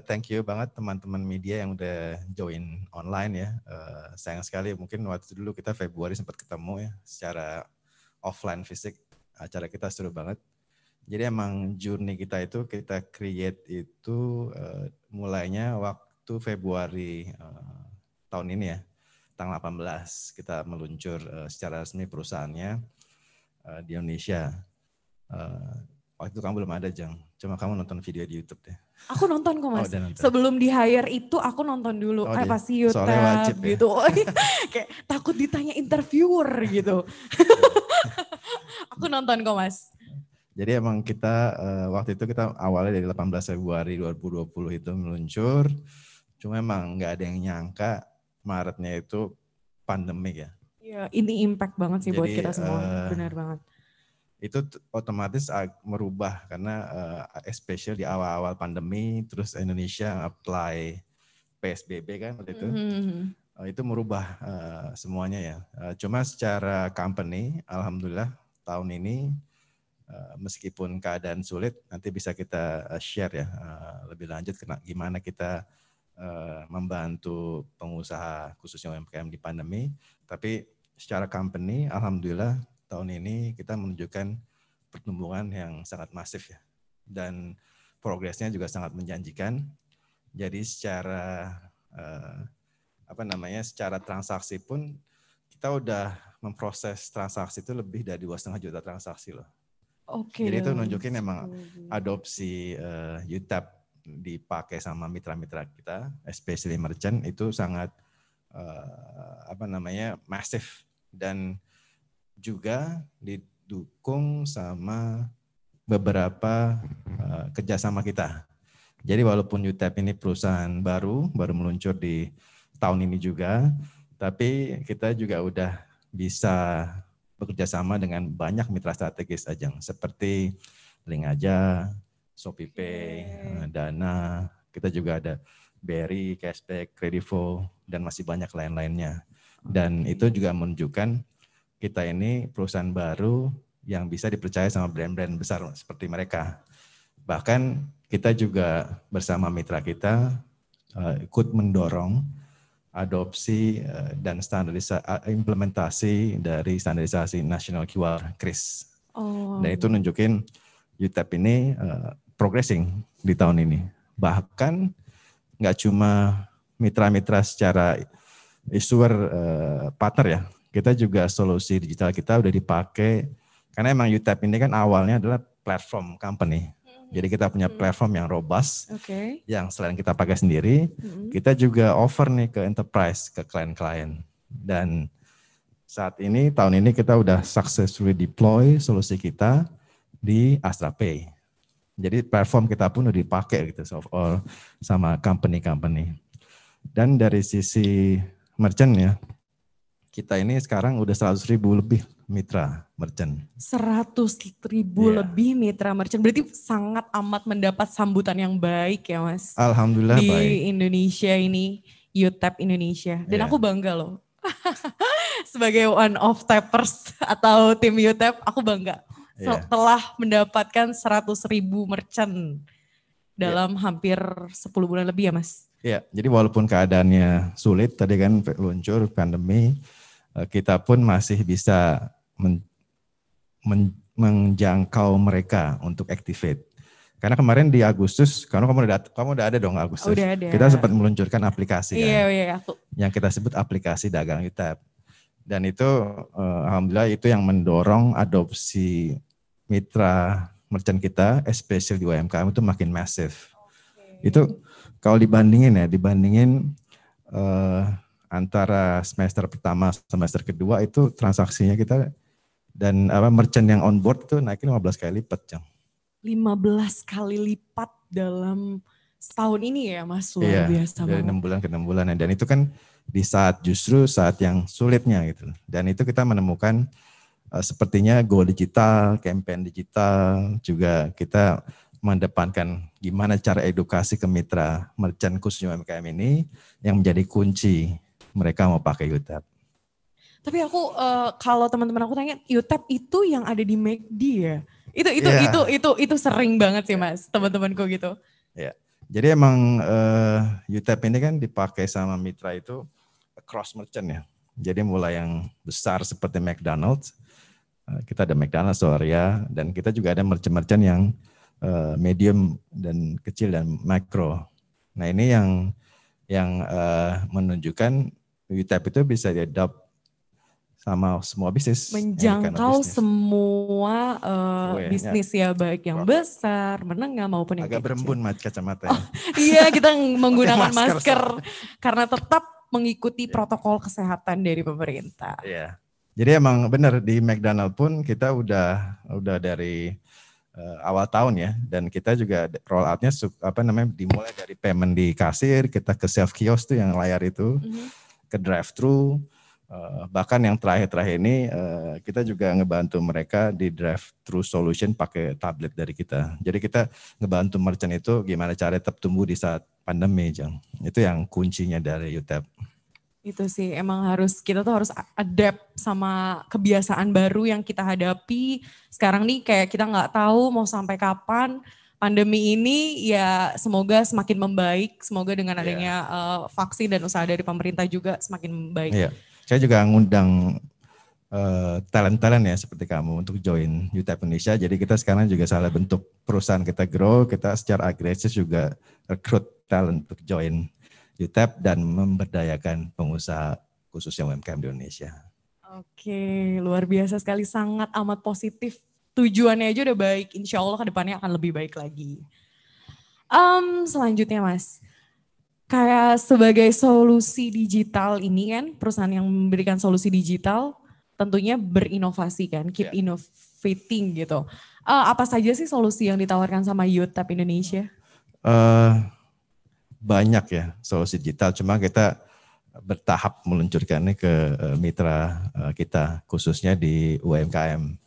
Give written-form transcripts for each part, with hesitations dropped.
thank you banget teman-teman media yang udah join online ya. Sayang sekali mungkin waktu dulu kita Februari sempat ketemu ya secara offline fisik. Acara kita seru banget. Jadi emang journey kita itu kita create itu mulainya waktu Februari tahun ini ya. Tanggal 18 kita meluncur secara resmi perusahaannya di Indonesia. Waktu itu kamu belum ada, Jang. Cuma kamu nonton video di YouTube deh. Aku nonton kok, Mas. Nonton. Sebelum di hire itu aku nonton dulu. Pasti YouTube wajib, gitu. Ya? Kayak takut ditanya interviewer gitu. Aku nonton kok, Mas. Jadi emang kita waktu itu kita awalnya dari 18 Februari 2020 itu meluncur. Cuma emang nggak ada yang nyangka Maretnya itu pandemik ya. Iya, ini impact banget sih. Jadi, buat kita semua. Benar banget. Itu otomatis merubah karena especially di awal-awal pandemi, terus Indonesia apply PSBB kan waktu itu. Itu merubah semuanya ya. Cuma secara company, alhamdulillah tahun ini meskipun keadaan sulit, nanti bisa kita share ya lebih lanjut gimana kita membantu pengusaha khususnya UMKM di pandemi. Tapi secara company, alhamdulillah tahun ini kita menunjukkan pertumbuhan yang sangat masif ya. Dan progresnya juga sangat menjanjikan. Jadi secara secara transaksi pun kita udah memproses transaksi itu lebih dari 2,5 juta transaksi loh. Oke. Jadi itu nunjukin emang adopsi UTAP dipakai sama mitra-mitra kita, especially merchant itu sangat masif dan juga didukung sama beberapa kerjasama kita. Jadi walaupun UTAP ini perusahaan baru meluncur di tahun ini juga, tapi kita juga udah bisa bekerja sama dengan banyak mitra strategis Ajeng, seperti Link Aja, ShopeePay, Dana, kita juga ada Berry, Cashback, Kredivo, dan masih banyak lain-lainnya. Dan itu juga menunjukkan kita ini perusahaan baru yang bisa dipercaya sama brand-brand besar seperti mereka. Bahkan kita juga bersama mitra kita ikut mendorong adopsi dan implementasi dari standarisasi National QR KRIS. Dan itu nunjukin UTAP ini progressing di tahun ini. Bahkan nggak cuma mitra-mitra secara issuer partner ya, kita juga solusi digital kita udah dipakai, karena emang UTAP ini kan awalnya adalah platform company. Jadi kita punya platform yang robust, yang selain kita pakai sendiri, kita juga offer nih ke enterprise, ke klien-klien. Dan saat ini, tahun ini kita udah successfully deploy solusi kita di AstraPay. Jadi platform kita pun udah dipakai gitu sama company-company. Dan dari sisi merchant ya, kita ini sekarang udah 100.000 lebih mitra merchant. 100.000 lebih mitra merchant. Berarti sangat amat mendapat sambutan yang baik ya Mas. Alhamdulillah di baik. Di Indonesia ini, UTAP Indonesia. Dan aku bangga loh. Sebagai one of tappers atau tim UTAP, aku bangga. Telah mendapatkan 100.000 merchant dalam hampir 10 bulan lebih ya Mas. Iya, jadi walaupun keadaannya sulit, tadi kan luncur pandemi, kita pun masih bisa menjangkau mereka untuk activate. Karena kemarin di Agustus, kamu udah ada dong Agustus. Udah ada. Kita sempat meluncurkan aplikasi kan. Iya, aku. Yang kita sebut aplikasi dagang UTAP. Dan itu alhamdulillah itu yang mendorong adopsi mitra merchant kita, especially di UMKM itu makin masif. Itu kalau dibandingin antara semester pertama semester kedua itu transaksinya kita dan merchant yang on board itu naikin 15 kali lipat, Jang. 15 kali lipat dalam setahun ini ya Mas, luar biasa dari banget. 6 bulan ke 6 bulan. Dan itu kan justru saat yang sulitnya gitu. Dan itu kita menemukan sepertinya go digital, campaign digital, juga kita mendepankan gimana cara edukasi ke mitra merchant khususnya UMKM ini yang menjadi kunci mereka mau pakai UTAP. Tapi aku kalau teman-teman aku tanya, UTAP itu yang ada di McD ya? Itu sering banget sih Mas, teman-temanku gitu. Ya. Jadi emang UTAP ini kan dipakai sama mitra itu cross merchant ya. Jadi mulai yang besar seperti McDonald's, kita ada McDonald's, Soria, dan kita juga ada merchant-merchant yang medium dan kecil dan mikro. Nah ini yang menunjukkan UTAP itu bisa di-adopt sama semua bisnis. Menjangkau semua bisnis ya, baik yang besar, menengah maupun yang agak kecil. berembun kacamata. Oh, iya, kita menggunakan masker karena tetap mengikuti protokol kesehatan dari pemerintah. Iya. Jadi emang benar di McDonald pun kita udah dari awal tahun ya, dan kita juga roll outnya dimulai dari payment di kasir, kita ke self kiosk tuh yang layar itu, ke drive thru. Bahkan yang terakhir ini kita juga ngebantu mereka di drive-thru solution pakai tablet dari kita. Jadi kita ngebantu merchant itu gimana cara tetap tumbuh di saat pandemi, Jang. Itu yang kuncinya dari UTAP. Itu sih emang kita tuh harus adapt sama kebiasaan baru yang kita hadapi. Sekarang nih kayak kita nggak tahu mau sampai kapan pandemi ini, ya semoga semakin membaik. Semoga dengan adanya vaksin dan usaha dari pemerintah juga semakin membaik. Yeah. Saya juga ngundang talent-talent ya seperti kamu untuk join UTAP Indonesia. Jadi kita sekarang juga salah bentuk perusahaan kita grow, kita secara agresif juga recruit talent untuk join UTAP dan memberdayakan pengusaha khususnya UMKM di Indonesia. Oke, luar biasa sekali, sangat amat positif. Tujuannya aja udah baik, insya Allah kedepannya akan lebih baik lagi. Selanjutnya Mas, kayak sebagai solusi digital ini kan, perusahaan yang memberikan solusi digital tentunya berinovasi kan, keep innovating gitu. Apa saja sih solusi yang ditawarkan sama UTAP Indonesia? Banyak ya solusi digital, cuma kita bertahap meluncurkannya ke mitra kita, khususnya di UMKM.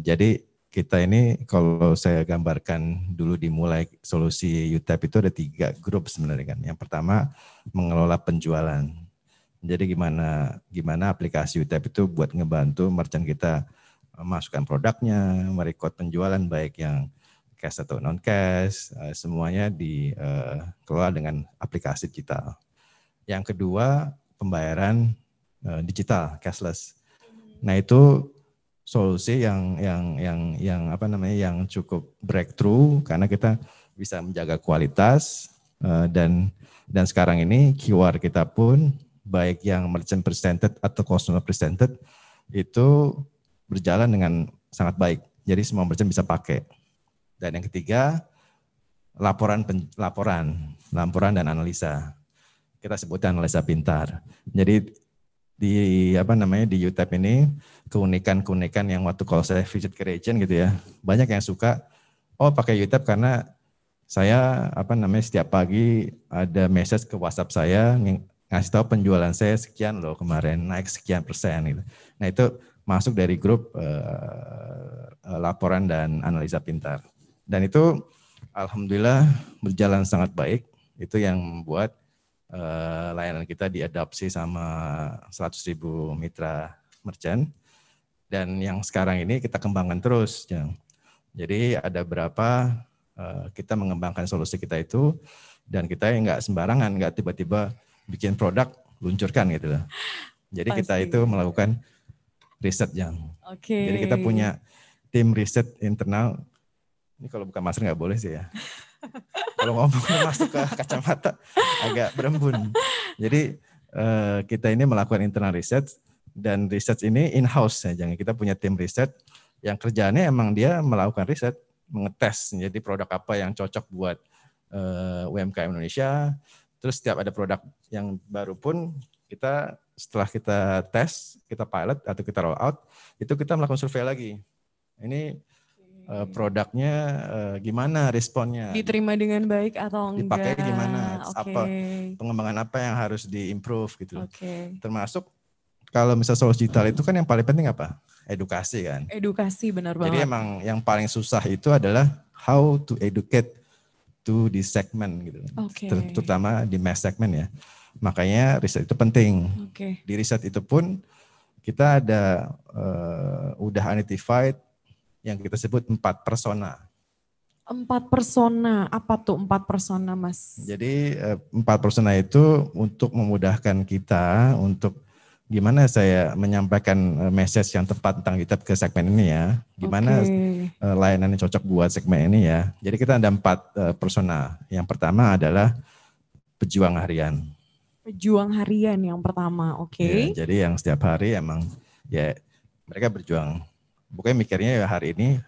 Jadi kita ini kalau saya gambarkan dulu dimulai solusi UTAP itu ada 3 grup sebenarnya kan. Yang pertama mengelola penjualan. Jadi gimana aplikasi UTAP itu buat ngebantu merchant kita masukkan produknya, merecord penjualan baik yang cash atau non cash, semuanya dikelola dengan aplikasi digital. Yang kedua pembayaran digital cashless. Nah itu solusi yang cukup breakthrough karena kita bisa menjaga kualitas dan sekarang ini QR kita pun baik yang merchant presented atau customer presented itu berjalan dengan sangat baik. Jadi semua merchant bisa pakai. Dan yang ketiga laporan dan analisa. Kita sebutnya analisa pintar. Jadi di UTAP ini keunikan yang waktu kalau saya visit ke region gitu ya, banyak yang suka pakai UTAP karena saya setiap pagi ada message ke WhatsApp saya ngasih tahu penjualan saya sekian loh kemarin, naik sekian persen gitu. Nah itu masuk dari grup laporan dan analisa pintar. Dan itu alhamdulillah berjalan sangat baik. Itu yang membuat layanan kita diadopsi sama 100.000 mitra merchant, dan yang sekarang ini kita kembangkan terus. Jadi ada berapa kita mengembangkan solusi kita itu, dan kita nggak sembarangan, nggak tiba-tiba bikin produk luncurkan gitu. Jadi kita itu melakukan riset Jadi kita punya tim riset internal. Ini kalau buka masker nggak boleh sih ya. Kalau ngomong masuk ke kacamata agak berembun. Jadi kita ini melakukan internal research, dan research ini in-house ya. Kita punya tim riset yang kerjaannya emang dia melakukan riset, mengetes jadi produk apa yang cocok buat UMKM Indonesia. Terus setiap ada produk yang baru pun kita setelah kita tes, kita pilot atau kita roll out, itu kita melakukan survei lagi. Ini produknya gimana responnya? Diterima dengan baik atau enggak? Dipakai gimana? Apa pengembangan apa yang harus diimprove gitu. Termasuk kalau misal solusi digital itu kan yang paling penting apa? Edukasi kan. Edukasi, benar banget. Jadi emang yang paling susah itu adalah how to educate to the segment gitu. Terutama di mass segment ya. Makanya riset itu penting. Di riset itu pun kita ada udah identified yang kita sebut 4 persona. 4 persona, apa tuh 4 persona Mas? Jadi 4 persona itu untuk memudahkan kita untuk gimana saya menyampaikan message yang tepat tentang YouTube ke segmen ini ya. Gimana layanan yang cocok buat segmen ini ya. Jadi kita ada 4 persona. Yang pertama adalah pejuang harian. Pejuang harian yang pertama, oke. Ya, jadi yang setiap hari emang ya mereka berjuang. Bukannya mikirnya ya hari ini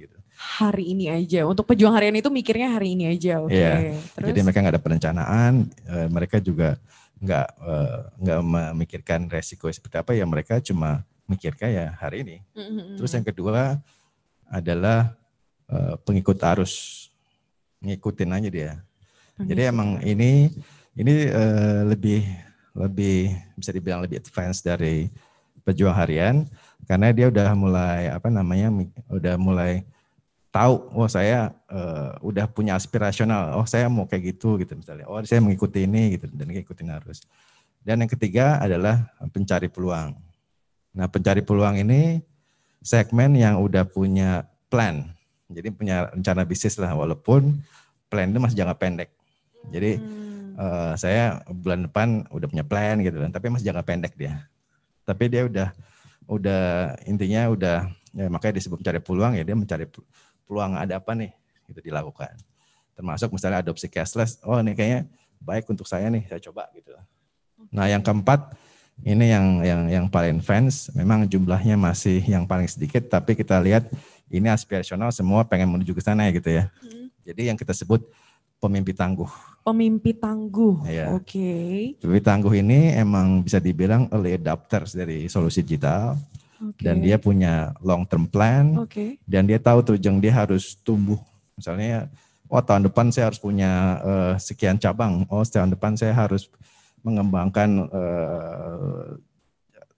gitu. Hari ini aja. Untuk pejuang harian itu mikirnya hari ini aja, oke. Iya. Jadi mereka nggak ada perencanaan, mereka juga nggak memikirkan resiko seperti apa ya, mereka cuma mikirkan ya hari ini. Terus yang kedua adalah pengikut arus, ngikutin aja dia. Jadi emang ini lebih bisa dibilang lebih advance dari pejuang harian karena dia udah mulai tahu, oh saya udah punya aspirasional, oh saya mau kayak gitu misalnya, oh saya mengikuti ini gitu dan ngikutin arus. Dan yang ketiga adalah pencari peluang. Nah pencari peluang ini segmen yang udah punya plan, jadi punya rencana bisnis lah, walaupun plan itu masih jangka pendek. Jadi saya bulan depan udah punya plan gitu kan, tapi masih jangka pendek dia. Tapi dia udah intinya ya, makanya disebut mencari peluang ya, dia mencari peluang ada apa nih gitu dilakukan. Termasuk misalnya adopsi cashless, oh ini kayaknya baik untuk saya nih, saya coba gitu. Nah yang keempat ini yang paling advance, memang jumlahnya masih yang paling sedikit, tapi kita lihat ini aspirasional, semua pengen menuju ke sana gitu ya. Jadi yang kita sebut pemimpi tangguh. Pemimpi tangguh, ya. Oke. Pemimpi tangguh ini emang bisa dibilang early adopters dari solusi digital. Dan dia punya long term plan, dan dia tahu tujuan dia harus tumbuh. Misalnya, oh tahun depan saya harus punya sekian cabang, oh tahun depan saya harus mengembangkan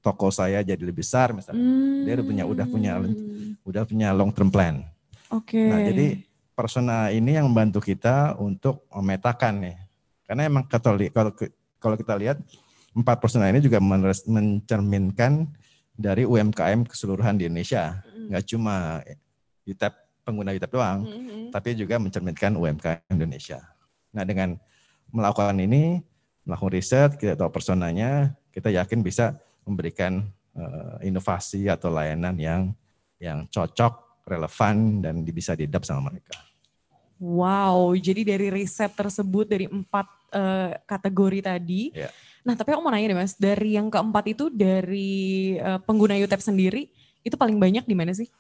toko saya jadi lebih besar misalnya. Dia udah punya long term plan. Nah jadi persona ini yang membantu kita untuk memetakan nih, karena emang kalau kita lihat 4 persona ini juga mencerminkan dari UMKM keseluruhan di Indonesia, nggak cuma pengguna YouTube doang, tapi juga mencerminkan UMKM Indonesia. Nah dengan melakukan riset, kita tahu personanya, kita yakin bisa memberikan inovasi atau layanan yang cocok, relevan, dan bisa di-adapt sama mereka. Wow, jadi dari riset tersebut dari 4 kategori tadi. Yeah. Nah tapi aku mau nanya deh Mas, dari yang keempat itu dari pengguna YouTube sendiri, itu paling banyak di mana sih?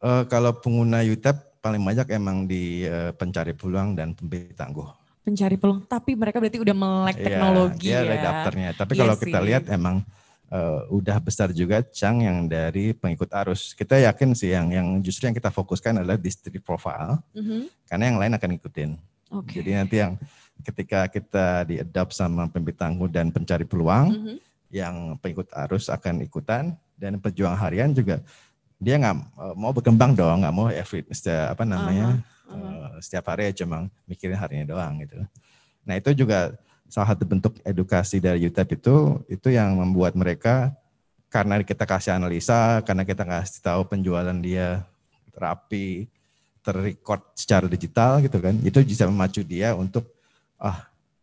Kalau pengguna YouTube paling banyak emang di pencari peluang dan pemilih tangguh. Pencari peluang, tapi mereka berarti udah melek teknologi ya. Iya, adapternya. Tapi kalau kita lihat emang udah besar juga yang dari pengikut arus. Kita yakin sih yang justru yang kita fokuskan adalah district profile, karena yang lain akan ngikutin. Jadi nanti yang ketika kita di-adopt sama pemilih tangguh dan pencari peluang, yang pengikut arus akan ikutan, dan pejuang harian juga dia nggak mau berkembang dong, nggak mau setiap hari cuma mikirin harinya doang gitu. Nah itu juga salah satu bentuk edukasi dari YouTube itu yang membuat mereka, karena kita kasih analisa, karena kita kasih tahu penjualan dia rapi, terrecord secara digital gitu kan, itu bisa memacu dia untuk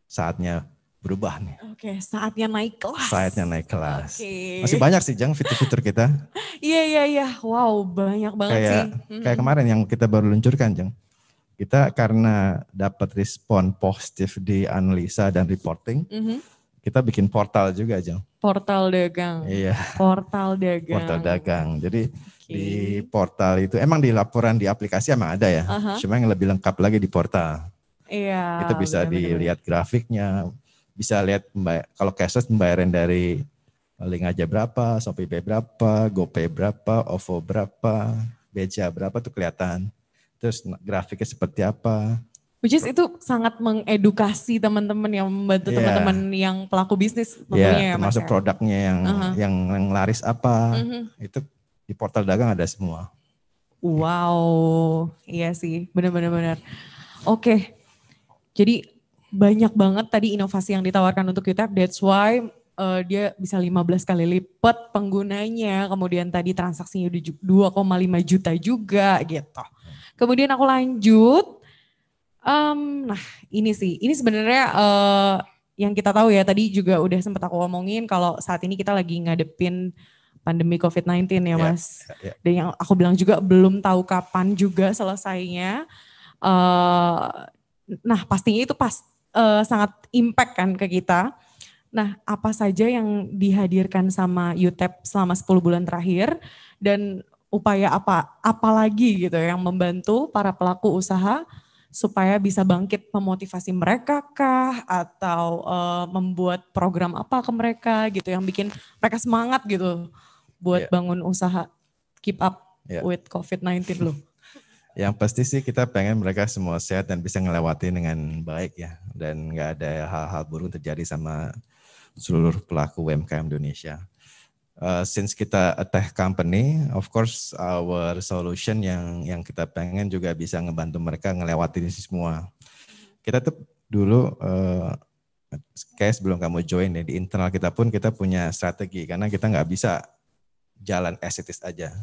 saatnya berubah nih. Saatnya naik kelas. Saatnya naik kelas. Masih banyak sih Jang fitur-fitur kita. Iya. Wow, banyak banget sih. Kayak kemarin yang kita baru luncurkan Jang. Kita karena dapat respon positif di analisa dan reporting, kita bikin portal juga Jang. Portal dagang. Iya. Portal dagang. Portal dagang. Jadi di portal itu emang di laporan di aplikasi emang ada ya. Cuma yang lebih lengkap lagi di portal. Iya. Itu bisa dilihat grafiknya, bisa lihat kalau cashless pembayaran dari Link aja berapa, Shopee Pay berapa, GoPay berapa, OVO berapa, Beja berapa tuh kelihatan. Terus grafiknya seperti apa. Which is itu sangat mengedukasi teman-teman yang membantu teman-teman yang pelaku bisnis tentunya ya Mas. Termasuk produknya yang laris apa, itu di portal dagang ada semua. Wow, iya sih, benar-benar. Oke, jadi banyak banget tadi inovasi yang ditawarkan untuk YouTube, that's why dia bisa 15 kali lipat penggunanya, kemudian tadi transaksinya 2,5 juta juga gitu. Kemudian aku lanjut. Nah ini sebenarnya yang kita tahu ya, tadi juga udah sempat aku ngomongin kalau saat ini kita lagi ngadepin pandemi COVID-19 ya Mas. Dan yang aku bilang juga belum tahu kapan juga selesainya. Nah pastinya itu sangat impact kan ke kita. Nah apa saja yang dihadirkan sama UTEP selama 10 bulan terakhir dan upaya apa lagi gitu yang membantu para pelaku usaha supaya bisa bangkit memotivasi mereka kah atau membuat program apa ke mereka gitu yang bikin mereka semangat gitu buat bangun usaha keep up with COVID-19 loh. Yang pasti sih kita pengen mereka semua sehat dan bisa ngelewati dengan baik ya dan nggak ada hal-hal buruk terjadi sama seluruh pelaku UMKM Indonesia. Since kita a tech company, of course our solution yang kita pengen juga bisa ngebantu mereka ngelewatin ini semua. Kita tuh dulu kayak sebelum kamu join ya, di internal kita pun kita punya strategi karena kita nggak bisa jalan as it is aja.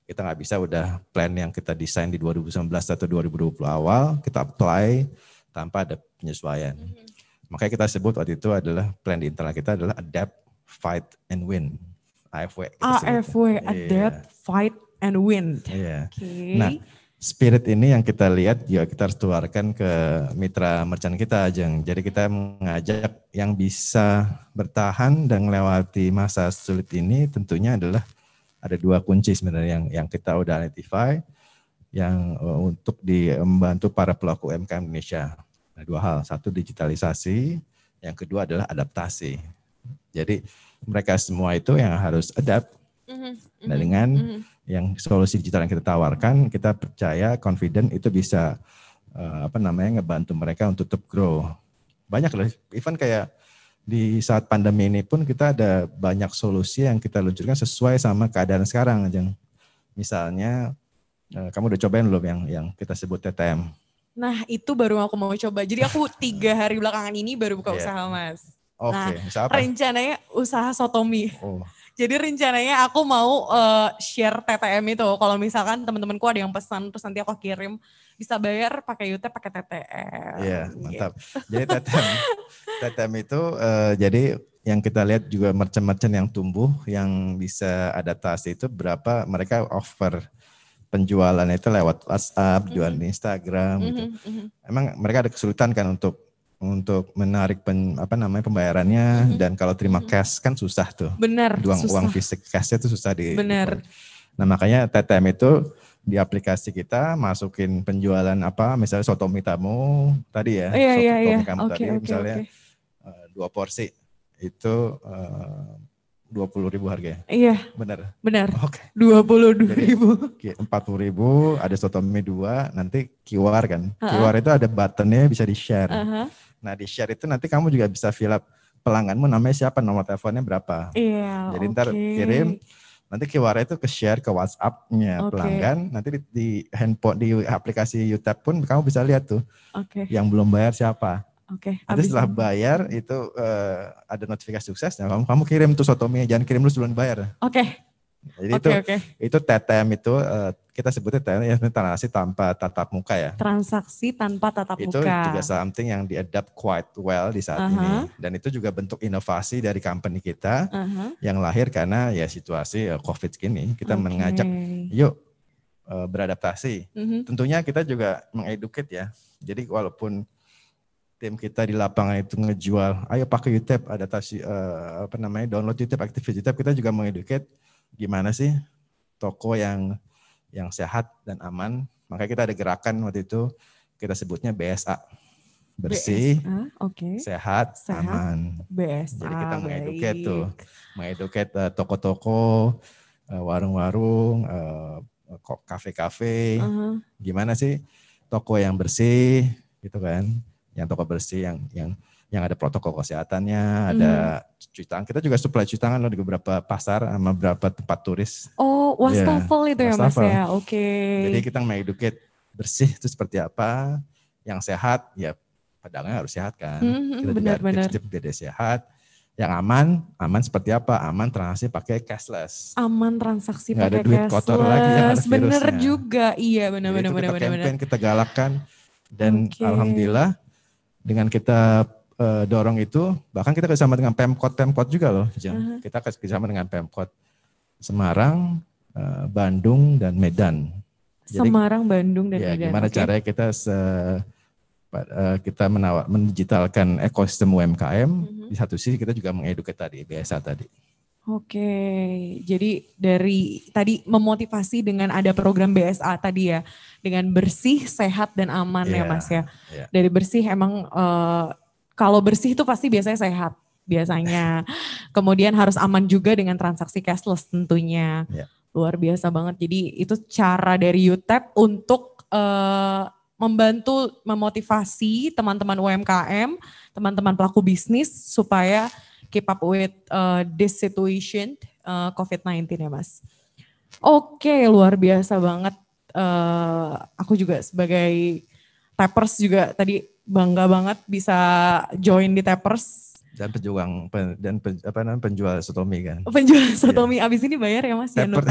Kita nggak bisa udah plan yang kita desain di 2019 atau 2020 awal, kita apply tanpa ada penyesuaian. Makanya kita sebut waktu itu adalah plan di internal kita adalah adapt, fight, and win. AFW. AFW, adapt, fight, and win. Iya. Okay. Nah, spirit ini yang kita lihat ya kita harus tularkan ke mitra merchant kita, Jeng. Jadi kita mengajak yang bisa bertahan dan melewati masa sulit ini tentunya adalah ada dua kunci sebenarnya yang kita udah identify yang untuk membantu para pelaku UMKM Indonesia. Ada dua hal, satu digitalisasi, yang kedua adalah adaptasi. Jadi mereka semua itu yang harus adapt. Nah, dengan yang solusi digital yang kita tawarkan, kita percaya, confident itu bisa ngebantu mereka untuk tetap grow. Banyak loh, even kayak di saat pandemi ini pun kita ada banyak solusi yang kita luncurkan sesuai sama keadaan sekarang. Misalnya, kamu udah cobain belum yang kita sebut TTM? Nah itu baru aku mau coba. Jadi aku 3 hari belakangan ini baru buka usaha Mas. Oke, nah, rencananya usaha sotomi. Jadi rencananya aku mau share TTM itu. Kalau misalkan teman-temanku ada yang pesan, terus nanti aku kirim, bisa bayar pakai UTEP pakai TTM. Iya, mantap. Jadi TTM itu jadi yang kita lihat juga merchant-merchant yang tumbuh, yang bisa adaptasi itu berapa mereka offer penjualan itu lewat WhatsApp, jualan di Instagram gitu. Emang mereka ada kesulitan kan untuk menarik pembayarannya dan kalau terima cash kan susah tuh. Benar, uang fisik cashnya tuh susah Benar. Nah makanya TTM itu di aplikasi kita masukin penjualan misalnya sotomi tamu tadi ya, sotomi kamu tadi misalnya 2 porsi itu 20.000 harganya. Iya. Benar. Oke. 22.000. 40.000 ada sotomi 2, nanti QR kan. QR itu ada buttonnya bisa di-share. Nah di-share itu nanti kamu juga bisa fill up pelangganmu namanya siapa, nomor teleponnya berapa. Iya. Jadi ntar kirim, nanti QR itu ke-share ke WhatsApp-nya pelanggan. Nanti di handphone, di aplikasi UTEP pun kamu bisa lihat tuh. Yang belum bayar siapa. Nanti setelah bayar itu ada notifikasi sukses, nah kamu kirim tuh sotomi, jangan kirim dulu sebelum bayar. Jadi itu TTM itu kita sebutnya TTM ya, transaksi tanpa tatap muka ya. Transaksi tanpa tatap muka. Itu juga something yang di-adapt quite well di saat ini. Dan itu juga bentuk inovasi dari company kita yang lahir karena ya situasi COVID gini. Kita mengajak yuk beradaptasi. Tentunya kita juga mengeducate ya. Jadi walaupun tim kita di lapangan itu ngejual, ayo pakai UTEP, adaptasi download UTEP, aktifasi UTEP, kita juga mengeducate gimana sih toko yang sehat dan aman. Makanya kita ada gerakan waktu itu kita sebutnya BSA, bersih, sehat, aman. BSA, jadi kita mengeducate toko-toko, warung-warung, kafe-kafe, gimana sih toko yang bersih gitu kan. Yang toko bersih yang ada protokol kesehatannya, ada cuci tangan. Kita juga supply cuci tangan loh di beberapa pasar sama beberapa tempat turis. Oh, wastafel itu ya Mas ya. Jadi kita mengeducate bersih itu seperti apa, yang sehat ya pedagangnya harus sehat kan. Kita juga tips-tips biar dia sehat. Yang aman seperti apa? Aman transaksi pakai cashless. Aman transaksi Nggak pakai ada duit cashless. kotor lagi yang ada Bener virusnya. juga, iya Jadi itu kita bener. campaign, kita galakkan. Dan alhamdulillah dengan kita dorong itu, bahkan kita kerjasama dengan Pemkot juga loh. Kita kerjasama dengan Pemkot Semarang, Bandung, dan Medan. Jadi, Semarang, Bandung, dan ya, Medan. Gimana caranya kita mendigitalkan ekosistem UMKM, di satu sisi kita juga mengedukasi tadi, BSA tadi. Oke, jadi dari tadi memotivasi dengan ada program BSA tadi ya, dengan bersih, sehat, dan aman ya Mas ya. Dari bersih emang kalau bersih itu pasti biasanya sehat biasanya. Kemudian harus aman juga dengan transaksi cashless tentunya. Luar biasa banget. Jadi itu cara dari UTEP untuk membantu memotivasi teman-teman UMKM, teman-teman pelaku bisnis supaya keep up with this situation COVID-19 ya Mas. Oke, luar biasa banget. Aku juga sebagai Tappers juga tadi bangga banget bisa join di Tappers. Dan penjual sotomi kan. Penjual sotomi, abis ini bayar ya Mas? Nanti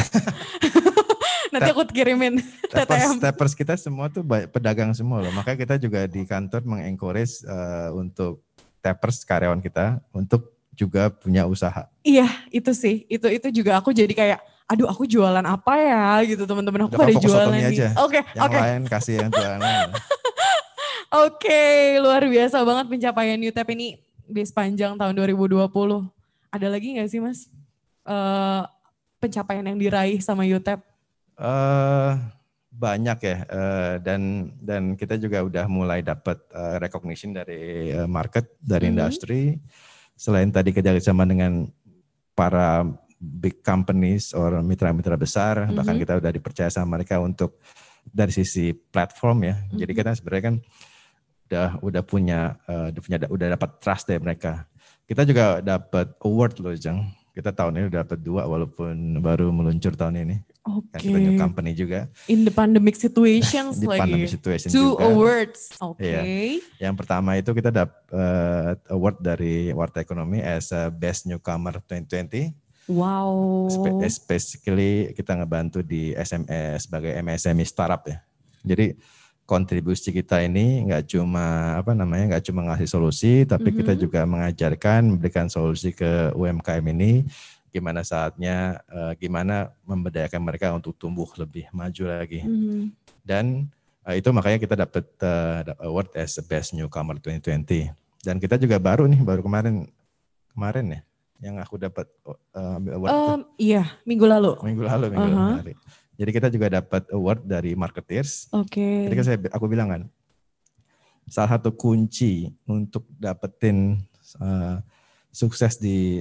aku kirimin TTM. Tappers kita semua tuh pedagang semua loh. Makanya kita juga di kantor mengencourage untuk Tappers karyawan kita untuk juga punya usaha. Iya, itu sih. Itu juga aku jadi kayak, aduh aku jualan apa ya gitu teman-teman aku pada jualan nih. Oke. Yang lain kasih yang jualan lain. Oke, luar biasa banget pencapaian UTEP ini di sepanjang tahun 2020. Ada lagi gak sih Mas pencapaian yang diraih sama UTEP? Banyak ya, dan kita juga udah mulai dapat recognition dari market, dari industri. Selain tadi kerjasama dengan para big companies or mitra-mitra besar, bahkan kita udah dipercaya sama mereka untuk dari sisi platform ya. Jadi kita sebenarnya kan udah dapat trust dari mereka. Kita juga dapat award loh Jang. Kita tahun ini udah dapat 2 walaupun baru meluncur tahun ini. Oke. Kita new company juga. In the pandemic situations di lagi. Pandemic situation 2 juga. awards. Oke. Iya. Yang pertama itu kita dapat award dari Warta Ekonomi as Best Newcomer 2020. Wow. Especially kita ngebantu di SMS sebagai MSME startup ya. Jadi kontribusi kita ini nggak cuma ngasih solusi, tapi kita juga mengajarkan, memberikan solusi ke UMKM ini. Gimana saatnya, gimana memberdayakan mereka untuk tumbuh lebih maju lagi. Dan itu makanya kita dapat award as Best Newcomer 2020. Dan kita juga baru kemarin ya, yang aku dapat award itu. Iya, minggu lalu. Minggu lalu. Jadi kita juga dapat award dari marketeers. Oke. Jadi aku bilang kan, salah satu kunci untuk dapetin sukses di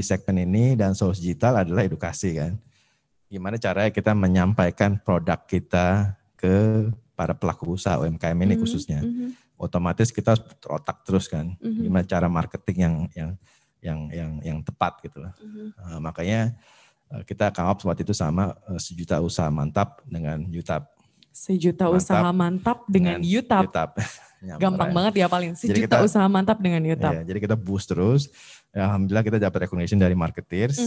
segmen ini dan solusi digital adalah edukasi kan. Gimana caranya kita menyampaikan produk kita ke para pelaku usaha UMKM ini khususnya. Otomatis kita terotak terus kan. Gimana cara marketing yang tepat gitu lah. Makanya kita come up waktu itu sama Sejuta Usaha Mantap dengan UTAP. Sejuta Usaha Mantap dengan UTAP. Gampang banget ya paling. Sejuta Usaha Mantap dengan UTAP. Iya, jadi kita boost terus. Alhamdulillah kita dapat recognition dari marketeers.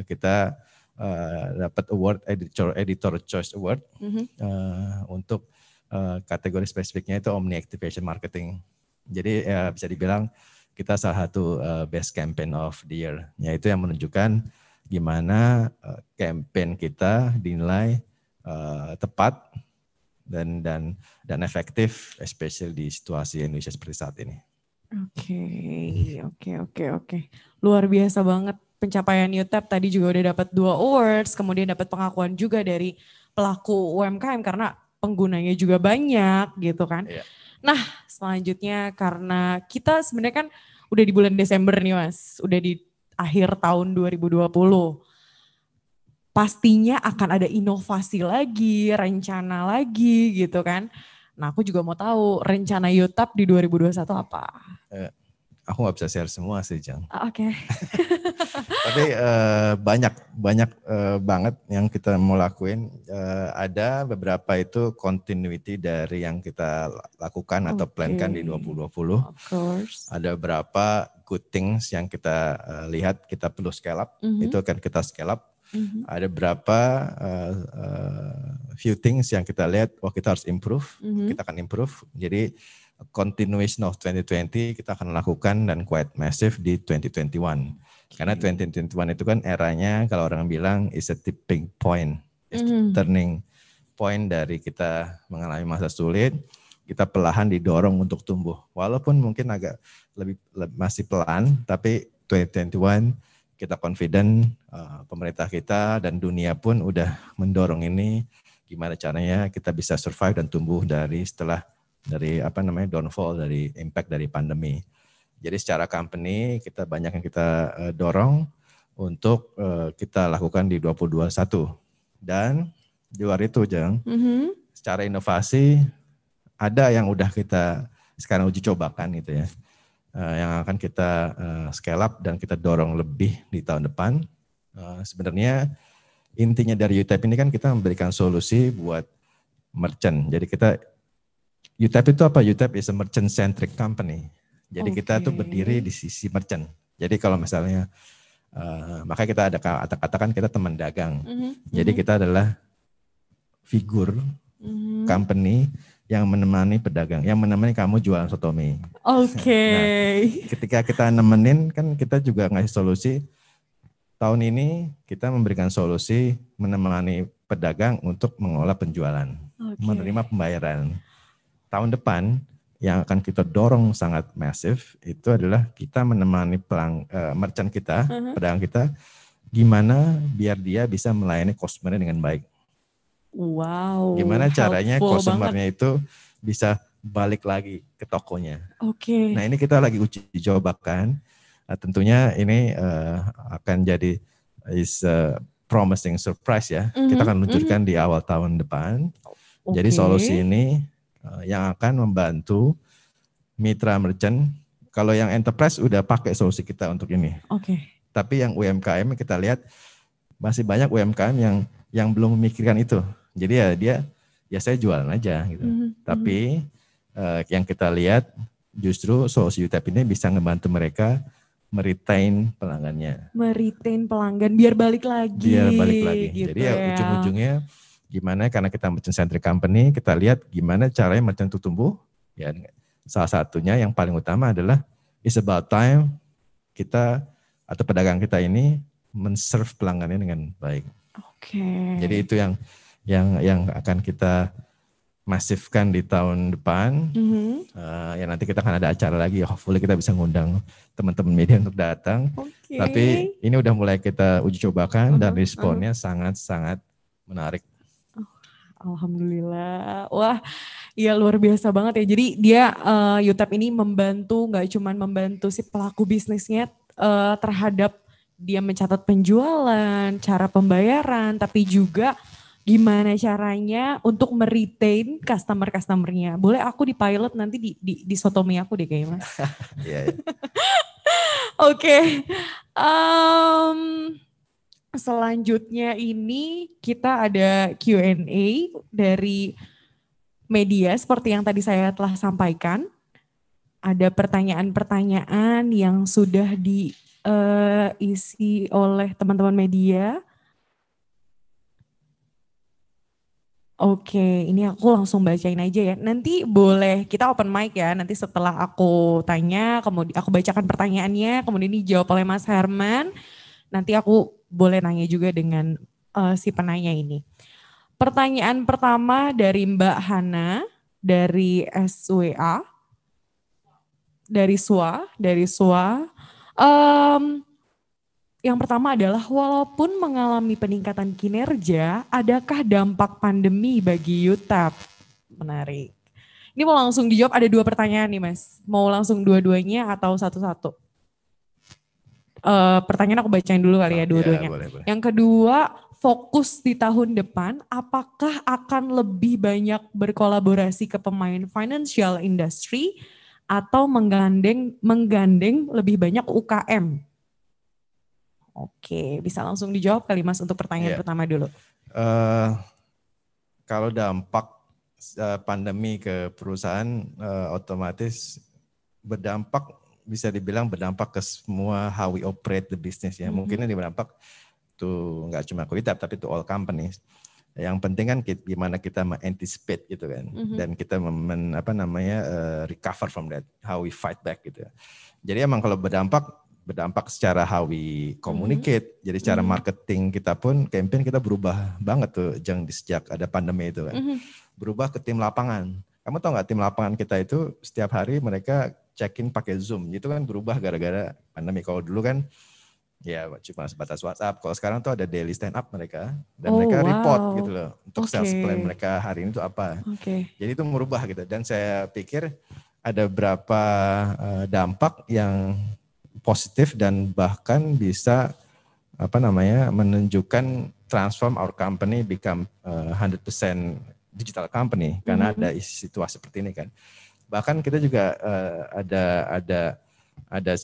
Kita dapat award editor choice award untuk kategori spesifiknya itu Omni Activation Marketing. Jadi bisa dibilang kita salah satu best campaign of the year. Yaitu yang menunjukkan gimana campaign kita dinilai tepat dan efektif, especially di situasi Indonesia seperti saat ini. Oke. Luar biasa banget pencapaian UTEP. Tadi juga udah dapat 2 awards, kemudian dapat pengakuan juga dari pelaku UMKM karena penggunanya juga banyak gitu kan. Iya. Nah selanjutnya karena kita sebenarnya kan udah di bulan Desember nih Mas, udah di akhir tahun 2020. Pastinya akan ada inovasi lagi, rencana lagi gitu kan. Nah aku juga mau tahu rencana UTEP di 2021 apa? aku nggak bisa share semua sih, Jang. Oke. Tapi banyak banget yang kita mau lakuin. Ada beberapa itu continuity dari yang kita lakukan atau plankan di 2020. Of course. Ada beberapa good things yang kita lihat kita perlu scale up. Itu akan kita scale up. Ada berapa few things yang kita lihat, kita harus improve. Kita akan improve. Jadi continuation of 2020 kita akan lakukan dan quite massive di 2021. Karena 2021 itu kan eranya kalau orang bilang is a tipping point, is turning point dari kita mengalami masa sulit, kita perlahan didorong untuk tumbuh. Walaupun mungkin agak lebih masih pelan, tapi 2021 kita confident, pemerintah kita dan dunia pun udah mendorong ini, gimana caranya kita bisa survive dan tumbuh dari downfall, dari impact dari pandemi. Jadi secara company kita banyak yang kita dorong untuk kita lakukan di 2021. Dan di luar itu, Jeng, secara inovasi ada yang udah kita sekarang uji cobakan gitu ya, yang akan kita scale up dan kita dorong lebih di tahun depan. Sebenarnya intinya dari UTEP ini kan kita memberikan solusi buat merchant. Jadi UTEP itu apa? UTEP is a merchant centric company. Jadi kita tuh berdiri di sisi merchant. Jadi kalau misalnya, makanya kita ada katakan kita teman dagang. Jadi kita adalah figur company yang menemani pedagang, yang menemani kamu jualan sotomi. Nah, ketika kita nemenin kan kita juga ngasih solusi. Tahun ini kita memberikan solusi menemani pedagang untuk mengolah penjualan, menerima pembayaran. Tahun depan yang akan kita dorong sangat masif itu adalah kita menemani merchant kita, pedagang kita, gimana biar dia bisa melayani customer-nya dengan baik. Wow. Gimana caranya customer-nya itu bisa balik lagi ke tokonya. Nah ini kita lagi uji cobakan. Tentunya ini akan jadi promising surprise ya. Kita akan luncurkan di awal tahun depan. Jadi solusi ini yang akan membantu mitra merchant. Kalau yang enterprise udah pakai solusi kita untuk ini. Tapi yang UMKM kita lihat masih banyak UMKM yang belum memikirkan itu. Jadi ya saya jualan aja gitu. Tapi yang kita lihat justru solusi UTEP ini bisa ngebantu mereka meretain pelanggannya. Meretain pelanggan biar balik lagi. Gitu. Jadi ya ujung-ujungnya gimana, karena kita merchant centric company, kita lihat gimana caranya merchant itu tumbuh. Ya, salah satunya yang paling utama adalah it's about time kita atau pedagang kita ini men-serve pelanggannya dengan baik. Jadi itu yang akan kita masifkan di tahun depan. Ya nanti kita akan ada acara lagi, hopefully kita bisa ngundang teman-teman media untuk datang. Tapi ini udah mulai kita uji cobakan dan responnya sangat-sangat menarik. Alhamdulillah. Wah, ya luar biasa banget ya. Jadi dia UTEP ini nggak cuma membantu si pelaku bisnisnya terhadap dia mencatat penjualan, cara pembayaran, tapi juga gimana caranya untuk meretain customer-customernya. Boleh aku di pilot nanti di sotomi aku deh kayaknya, Mas. Oke. Selanjutnya ini kita ada Q&A dari media seperti yang tadi saya telah sampaikan. Ada pertanyaan-pertanyaan yang sudah diisi oleh teman-teman media. Oke, ini aku langsung bacain aja ya. Nanti boleh kita open mic ya. Nanti setelah aku tanya, kemudian aku bacakan pertanyaannya, kemudian dijawab oleh Mas Herman. Nanti aku boleh nanya juga dengan si penanya ini. Pertanyaan pertama dari Mbak Hana dari SWA, dari SWA. Yang pertama adalah walaupun mengalami peningkatan kinerja, adakah dampak pandemi bagi UTEP? Menarik. Ini mau langsung dijawab, ada 2 pertanyaan nih Mas. Mau langsung dua-duanya atau satu-satu? Pertanyaan aku bacain dulu kali ya dua-duanya. Boleh. Yang kedua, fokus di tahun depan, apakah akan lebih banyak berkolaborasi ke pemain financial industry atau menggandeng lebih banyak UKM? Oke, bisa langsung dijawab kali Mas untuk pertanyaan pertama dulu. Kalau dampak pandemi ke perusahaan otomatis berdampak, bisa dibilang berdampak ke semua how we operate the business ya. Mungkin ini berdampak tuh nggak cuma ke UTAP tapi to all companies. Yang penting kan gimana kita menganticipate gitu kan, dan kita recover from that, how we fight back gitu. Jadi emang kalau berdampak secara how we communicate. Jadi secara marketing kita pun, campaign kita berubah banget tuh sejak ada pandemi itu kan. Berubah ke tim lapangan. Kamu tahu nggak, tim lapangan kita itu setiap hari mereka check-in pakai Zoom. Itu kan berubah gara-gara pandemi. Kalau dulu kan ya cuma sebatas WhatsApp. Kalau sekarang tuh ada daily stand up mereka. Dan mereka report gitu loh. Untuk sales plan mereka hari ini tuh apa. Jadi itu merubah gitu. Dan saya pikir ada beberapa dampak yang positif dan bahkan bisa menunjukkan transform our company become 100% digital company karena ada situasi seperti ini kan. Bahkan kita juga ada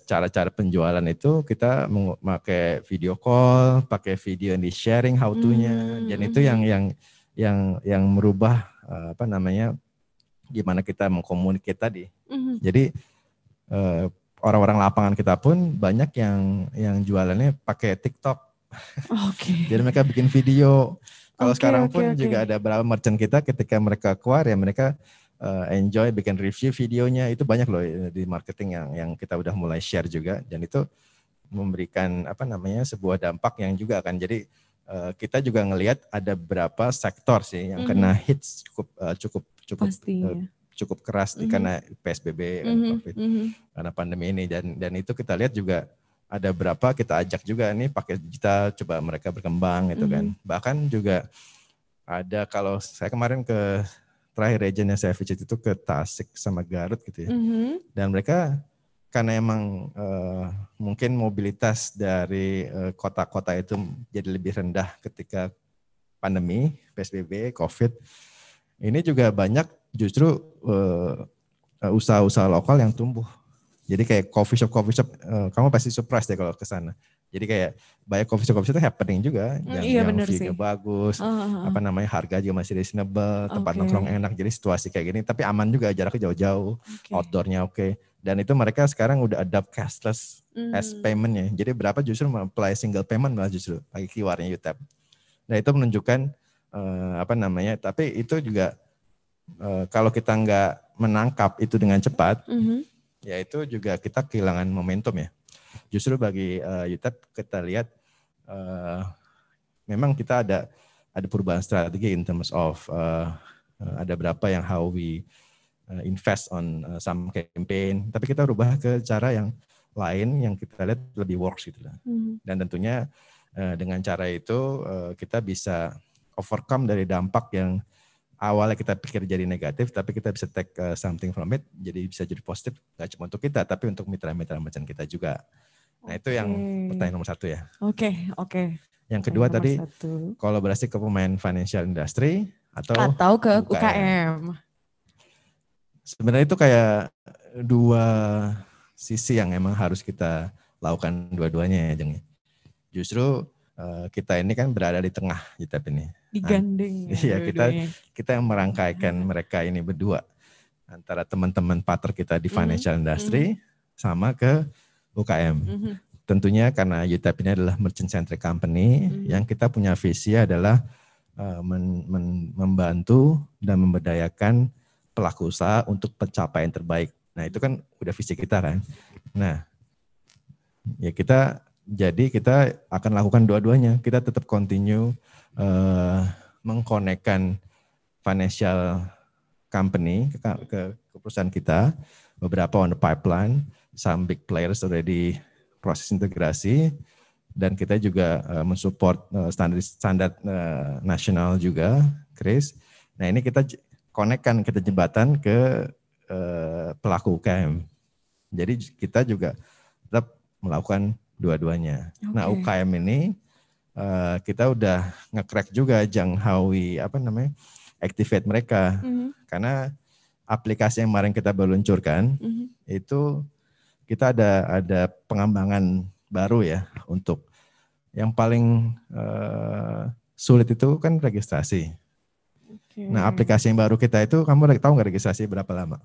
cara-cara penjualan itu kita memakai video call, pakai video yang di sharing how to-nya, dan itu yang merubah gimana kita mengkomunikasi tadi. Jadi orang-orang lapangan kita pun banyak yang jualannya pakai TikTok. Jadi mereka bikin video. Kalau sekarang pun juga ada beberapa merchant kita ketika mereka keluar ya mereka enjoy bikin review videonya. Itu banyak loh di marketing yang kita udah mulai share juga, dan itu memberikan sebuah dampak yang juga akan jadi kita juga ngelihat ada beberapa sektor sih yang kena hits cukup keras karena PSBB, COVID, karena pandemi ini, dan itu kita lihat juga ada berapa kita ajak juga nih pakai digital, coba mereka berkembang gitu kan. Bahkan juga ada, kalau saya kemarin terakhir regionnya saya visit itu ke Tasik sama Garut gitu ya, dan mereka karena emang mungkin mobilitas dari kota-kota itu jadi lebih rendah ketika pandemi, PSBB, COVID, ini juga banyak justru usaha-usaha lokal yang tumbuh. Jadi kayak coffee shop, kamu pasti surprise deh kalau ke sana. Jadi kayak banyak coffee shop itu happening juga, yang view-nya bagus, harga juga masih reasonable, tempat nongkrong enak, jadi situasi kayak gini. Tapi aman juga, jaraknya jauh-jauh, outdoornya oke. Dan itu mereka sekarang udah adopt cashless as payment-nya. Jadi berapa justru apply single payment malah justru pakai QR-nya UTAP. Nah itu menunjukkan tapi itu juga kalau kita nggak menangkap itu dengan cepat, ya itu juga kita kehilangan momentum ya. Justru bagi UTAP kita lihat memang kita ada perubahan strategi in terms of ada berapa yang how we invest on some campaign, tapi kita rubah ke cara yang lain yang kita lihat lebih works gitu lah. Dan tentunya dengan cara itu kita bisa overcome dari dampak yang awalnya kita pikir jadi negatif, tapi kita bisa take something from it, jadi bisa jadi positif, gak cuma untuk kita, tapi untuk mitra-mitra merchant kita juga. Nah itu yang pertanyaan nomor 1 ya. Oke. Yang kedua tadi, kolaborasi ke pemain financial industry atau ke UKM. Sebenarnya itu kayak dua sisi yang emang harus kita lakukan dua-duanya ya, Jeng. Justru kita ini kan berada di tengah UTAP ini. Digandeng. Iya, kita yang merangkaikan mereka ini berdua. Antara teman-teman partner kita di financial industry sama ke UKM. Tentunya karena UTAP ini adalah merchant centric company, yang kita punya visi adalah membantu dan memberdayakan pelaku usaha untuk pencapaian terbaik. Nah itu kan udah visi kita kan. Nah ya kita akan lakukan dua-duanya. Kita tetap continue mengkonekkan financial company ke perusahaan kita, beberapa on the pipeline, some big players already proses integrasi, dan kita juga mensupport standar nasional juga, Chris. Nah ini kita konekkan, kita jembatan ke pelaku UKM. Jadi kita juga tetap melakukan dua-duanya. Nah UKM ini kita udah nge-crack juga how we activate mereka. Karena aplikasi yang kemarin kita baru luncurkan itu kita ada pengembangan baru ya untuk yang paling sulit itu kan registrasi. Okay. Nah aplikasi yang baru kita itu kamu tahu nggak registrasi berapa lama?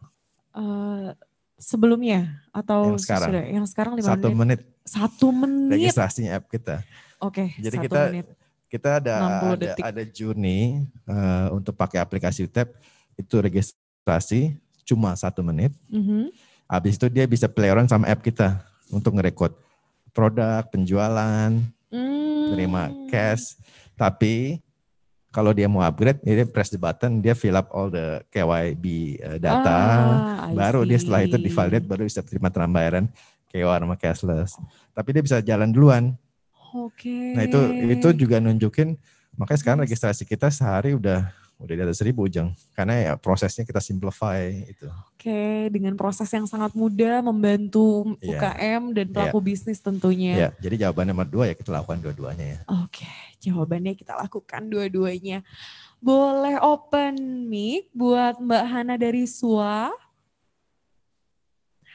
Sebelumnya atau yang sekarang? Sesudah? Yang sekarang 5 1 menit. 1 menit. Registrasinya app kita. Oke. Jadi 1 menit. Kita ada journey untuk pakai aplikasi UTEP itu registrasi cuma 1 menit. Habis itu dia bisa play around sama app kita untuk ngerekod produk, penjualan, terima cash. Tapi kalau dia mau upgrade, dia press the button, dia fill up all the KYB data, baru dia setelah itu di-validate, baru bisa terima pembayaran KYR sama cashless. Tapi dia bisa jalan duluan. Oke. Nah itu juga nunjukin, makanya sekarang registrasi kita sehari udah di atas 1.000 Jeng. Karena ya prosesnya kita simplify itu. Oke, dengan proses yang sangat mudah membantu UKM dan pelaku bisnis tentunya. Iya, jadi jawaban nomor 2 ya kita lakukan dua-duanya ya. Oke, jawabannya kita lakukan dua-duanya. Boleh open mic buat Mbak Hana dari SUA.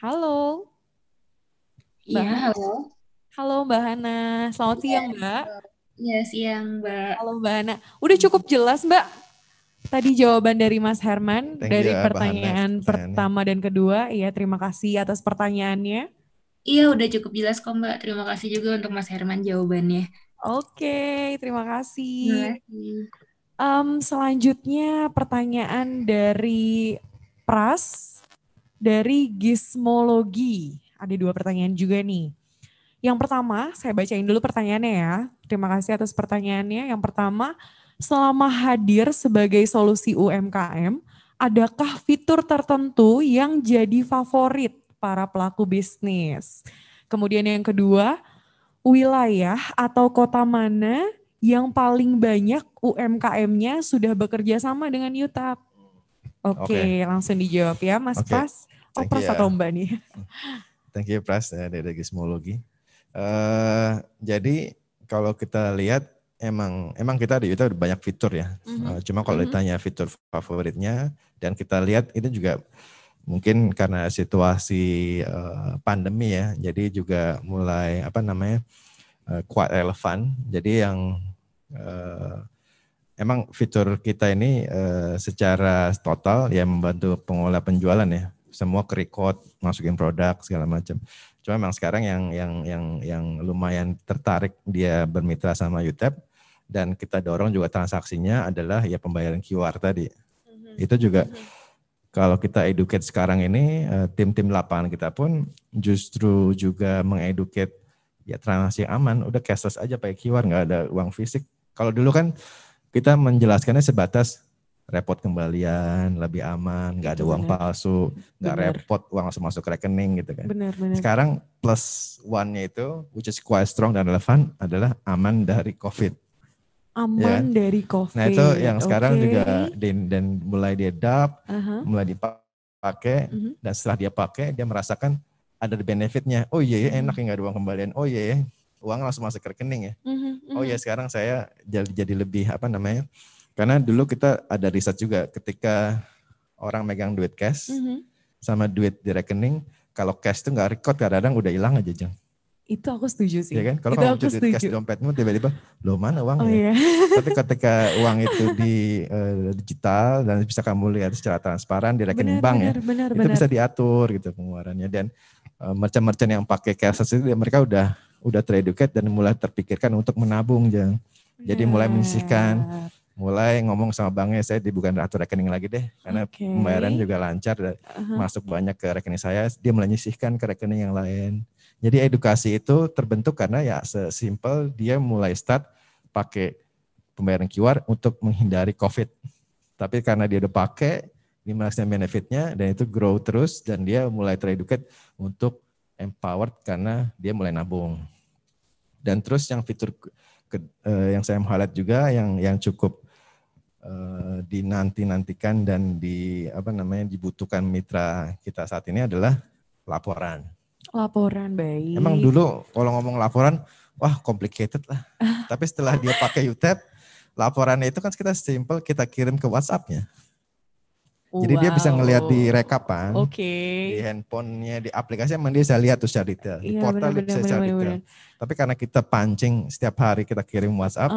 Halo. Iya, halo. Halo Mbak Hana, selamat siang Mbak. Iya, siang Mbak. Halo Mbak Hana, udah cukup jelas Mbak tadi jawaban dari Mas Herman dari pertanyaan pertama dan kedua. Iya, terima kasih atas pertanyaannya. Iya, udah cukup jelas kok Mbak. Terima kasih juga untuk Mas Herman jawabannya. Oke, terima kasih. Selanjutnya pertanyaan dari Pras dari Gizmologi. Ada 2 pertanyaan juga nih. Yang pertama, saya bacain dulu pertanyaannya ya. Terima kasih atas pertanyaannya. Yang pertama, selama hadir sebagai solusi UMKM, adakah fitur tertentu yang jadi favorit para pelaku bisnis? Kemudian yang kedua, wilayah atau kota mana yang paling banyak UMKM-nya sudah bekerja sama dengan UTAP? Oke, langsung dijawab ya Mas Pras. Pras atau Mbak nih? Thank you Pras dari Gizmologi. Jadi kalau kita lihat emang kita di YouTube banyak fitur ya. Cuma kalau ditanya fitur favoritnya dan kita lihat itu juga mungkin karena situasi pandemi ya. Jadi juga mulai quite relevan. Jadi yang emang fitur kita ini secara total ya membantu pengelola penjualan ya. Semua ke-record, masukin produk segala macam. Cuma memang sekarang yang lumayan tertarik dia bermitra sama UTEP dan kita dorong juga transaksinya adalah ya pembayaran QR tadi. Itu juga kalau kita educate sekarang ini tim-tim lapangan kita pun justru juga mengeducate ya transaksi yang aman, udah cashless aja pakai QR, nggak ada uang fisik. Kalau dulu kan kita menjelaskannya sebatas repot kembalian, lebih aman, nggak ada uang palsu, nggak repot uang langsung masuk ke rekening gitu kan. Sekarang plus one-nya itu, which is quite strong dan relevan, adalah aman dari COVID. Aman dari COVID. Nah itu yang sekarang juga dan mulai dia adapt, mulai dipakai, dan setelah dia pakai, dia merasakan ada benefitnya. Oh iya ya, enak ya nggak ada uang kembalian. Oh iya ya, uang langsung masuk ke rekening ya. Oh iya sekarang saya jadi lebih karena dulu kita ada riset juga ketika orang megang duit cash sama duit di rekening, kalau cash itu nggak record kadang-kadang udah hilang aja Jeng. Itu aku setuju sih. Ya kan? Kalau kamu duit cash di dompetmu tiba-tiba, loh mana uangnya? Iya. Tapi ketika uang itu di digital dan bisa kamu lihat secara transparan di rekening bank itu bisa diatur gitu pengeluarannya. Dan merchant-merchant yang pakai cashless itu mereka udah tereducate dan mulai terpikirkan untuk menabung Jeng. Jadi mulai menyisihkan. Mulai ngomong sama banknya, saya bukan atur rekening lagi deh, karena pembayaran juga lancar, masuk banyak ke rekening saya, dia mulai nyisihkan ke rekening yang lain. Jadi edukasi itu terbentuk karena ya sesimpel dia mulai start pakai pembayaran QR untuk menghindari COVID. Tapi karena dia udah pakai, dia merasakan benefitnya dan itu grow terus dan dia mulai tereducate untuk empowered karena dia mulai nabung. Dan terus yang fitur yang saya highlight juga yang cukup dinantikan dan dibutuhkan mitra kita saat ini adalah laporan. Laporan, baik. Emang dulu kalau ngomong laporan, wah complicated lah. Tapi setelah dia pakai UTEP, laporannya itu kan kita simple kita kirim ke WhatsApp-nya. Jadi dia bisa ngelihat di rekapan, Oke. di handphonenya, di aplikasi emang dia bisa lihat tuh secara detail. Di portal dia bisa secara detail. Tapi karena kita pancing setiap hari kita kirim WhatsApp,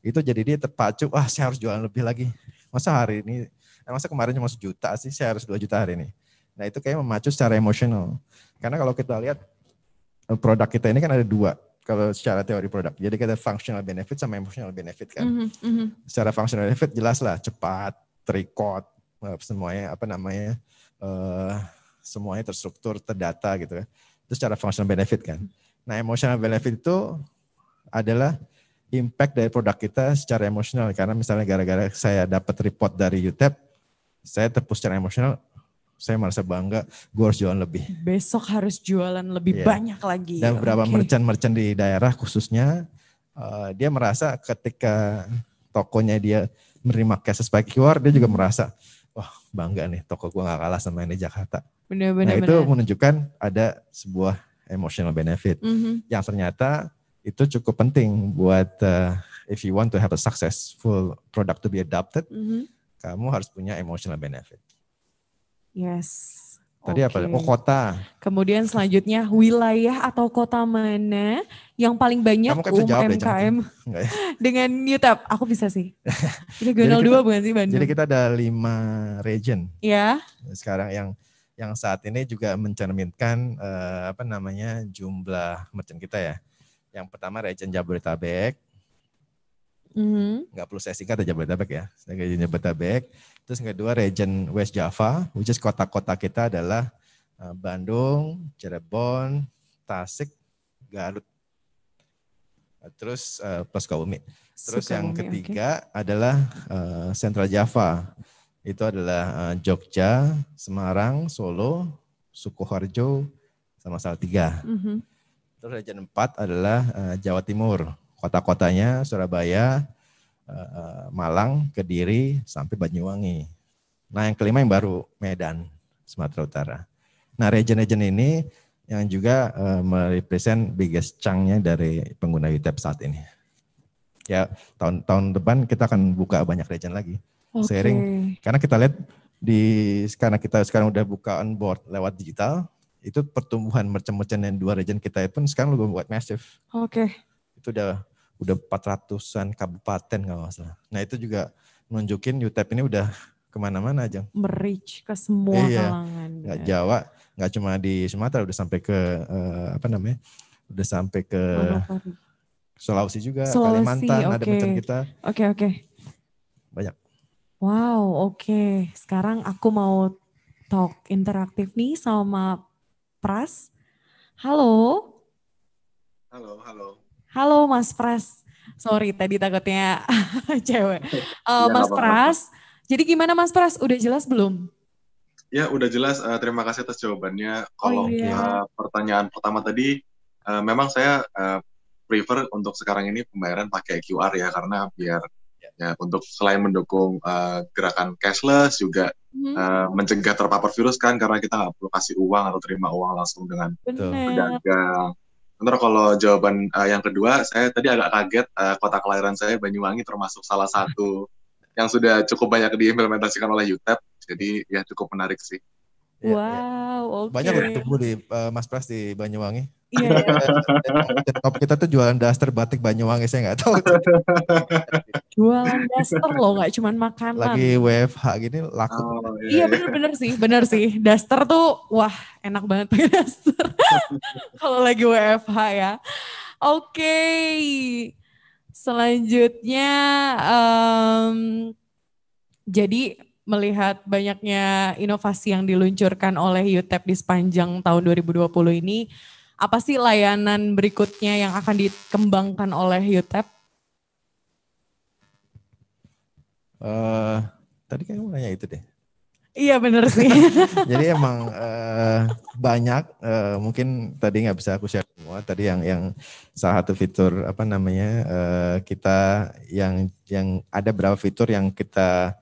itu jadi dia terpacu, wah saya harus jualan lebih lagi. Masa hari ini, masa kemarin cuma 1 juta sih, saya harus 2 juta hari ini. Nah itu kayak memacu secara emosional. Karena kalau kita lihat produk kita ini kan ada 2. Kalau secara teori produk. Jadi kita functional benefit sama emotional benefit kan. Secara functional benefit jelas lah, cepat, terrecord, semuanya semuanya terstruktur, terdata gitu ya. Itu secara functional benefit kan. Nah emotional benefit itu adalah impact dari produk kita secara emosional. Karena misalnya gara-gara saya dapat report dari UTEP, saya terpush secara emosional, saya merasa bangga, gue harus jualan lebih. Besok harus jualan lebih banyak lagi. Dan beberapa merchant-merchant di daerah khususnya, dia merasa ketika tokonya dia menerima cash sebagai QR, dia juga merasa, wah bangga nih toko gue gak kalah sama yang di Jakarta. Nah itu menunjukkan ada sebuah emotional benefit yang ternyata itu cukup penting buat if you want to have a successful product to be adopted, kamu harus punya emotional benefit. Yes. Tadi apa? Oh kota. Kemudian selanjutnya wilayah atau kota mana yang paling banyak UMKM dengan UTEP? Aku bisa sih. Regional 2 bukan sih Bandung? Jadi kita ada 5 region. Ya. Sekarang yang saat ini juga mencerminkan jumlah merchant kita ya. Yang pertama region Jabodetabek. Nggak perlu saya singkat aja Jabodetabek ya. Region Jabodetabek. Terus yang kedua region West Java, which is kota-kota kita adalah Bandung, Cirebon, Tasik, Garut. Terus plus Sukabumi. Terus yang ketiga adalah Central Java. Itu adalah Jogja, Semarang, Solo, Sukoharjo, sama Salatiga. Terus region 4 adalah Jawa Timur. Kota-kotanya Surabaya, Malang, Kediri, sampai Banyuwangi. Nah yang kelima yang baru Medan, Sumatera Utara. Nah region-region ini yang juga merepresent biggest chunk-nya dari pengguna UTEP saat ini. Ya tahun depan kita akan buka banyak region lagi. Seiring, karena kita lihat karena kita sekarang udah buka on board lewat digital, itu pertumbuhan merchant-merchant yang 2 region kita pun sekarang udah buat massive. Itu udah 400-an kabupaten kalau nggak salah. Nah itu juga nunjukin UTEP ini udah kemana-mana aja. Reach ke semua kalangan. Nggak Jawa, nggak cuma di Sumatera, udah sampai ke udah sampai ke Sulawesi juga, Kalimantan ada merchant kita. Oke. Banyak. Wow, oke. Sekarang aku mau talk interaktif nih sama Pras. Halo. Halo Mas Pras, sorry tadi takutnya cewek. Mas Pras, jadi gimana Mas Pras, udah jelas belum? Ya udah jelas, terima kasih atas jawabannya. Kalau pertanyaan pertama tadi, memang saya prefer untuk sekarang ini pembayaran pakai QR ya, karena biar ya untuk selain mendukung gerakan cashless juga mencegah terpapar virus kan, karena kita nggak perlu kasih uang atau terima uang langsung dengan pedagang. Sementara kalau jawaban yang kedua, saya tadi agak kaget, kota kelahiran saya Banyuwangi termasuk salah satu yang sudah cukup banyak diimplementasikan oleh UTEP, jadi ya cukup menarik sih. Wow, oke. Banyak loh tumbuh di Mas Pras di Banyuwangi. Iya. Top kita tuh jualan daster batik Banyuwangi, saya nggak tahu. Jualan daster loh, nggak cuma makanan. Lagi WFH gini laku. Iya bener sih. Daster tuh, wah enak banget pakai daster. Kalau lagi WFH ya. Oke. Selanjutnya, jadi melihat banyaknya inovasi yang diluncurkan oleh UTEP di sepanjang tahun 2020 ini, apa sih layanan berikutnya yang akan dikembangkan oleh UTEP? Tadi kan kamu nanya itu deh. Iya benar sih. Jadi emang banyak, mungkin tadi nggak bisa aku share semua. Tadi yang salah satu fitur kita yang ada beberapa fitur yang kita